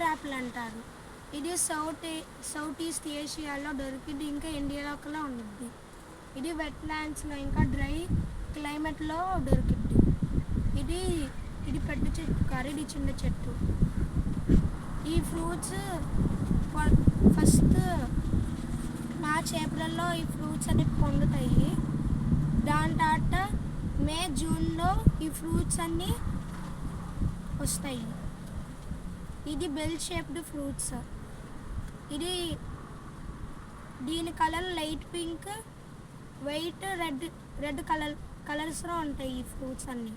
Water Apple అంటారు. ఇది south east ఏషియాలో దొరికింది, ఇంకా ఇండియాలో కూడా ఉంటుంది. ఇది వెట్ ల్యాండ్స్లో ఇంకా డ్రై క్లైమేట్లో దొరికింది. ఇది ఇది పెద్ద చెట్టు కాదు, ఇది చిన్న చెట్టు. ఈ ఫ్రూట్స్ ఫస్ట్ మార్చ్ ఏప్రిల్లో ఈ ఫ్రూట్స్ అనేవి పొందుతాయి. దాని తర్వాత మే జూన్లో ఈ ఫ్రూట్స్ అన్నీ వస్తాయి. ఇది బెల్ షేప్డ్ ఫ్రూట్స్. దీని colour light pink, white, red కలర్స్లో ఉంటాయి ఈ ఫ్రూట్స్ అన్నీ.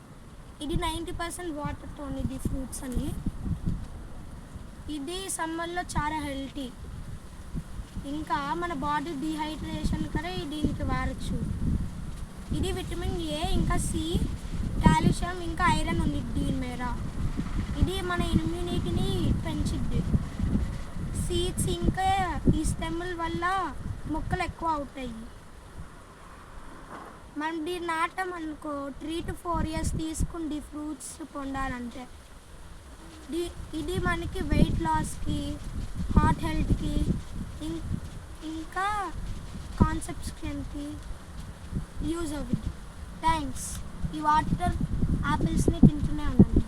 ఇది 90% వాటర్తో ఉంది ఫ్రూట్స్ అన్నీ. ఇది సమ్మర్లో చాలా హెల్తీ. ఇంకా మన బాడీ డిహైడ్రేషన్ కూడా దీనికి వాడచ్చు. ఇది విటమిన్ ఏ, ఇంకా సి, కాల్షియం, ఇంకా ఐరన్ ఉంది దీని మీద. ఇది మన ఇమ్యూనిటీని పెంచుద్ది. సీడ్స్ ఇంకా ఈ స్టెమ్ల వల్ల మొక్కలు ఎక్కువ అవుతాయి. మనం దీన్ని నాటం అనుకో 3 to 4 years తీసుకుంది ఫ్రూట్స్ పొందాలంటే. ఇది మనకి వెయిట్ లాస్కి, హార్ట్ హెల్త్కి, ఇంకా కాన్సెప్ట్స్కి యూజ్ అవుతుంది. థ్యాంక్స్. ఈ వాటర్ యాపిల్స్ని తింటూనే ఉన్నాను.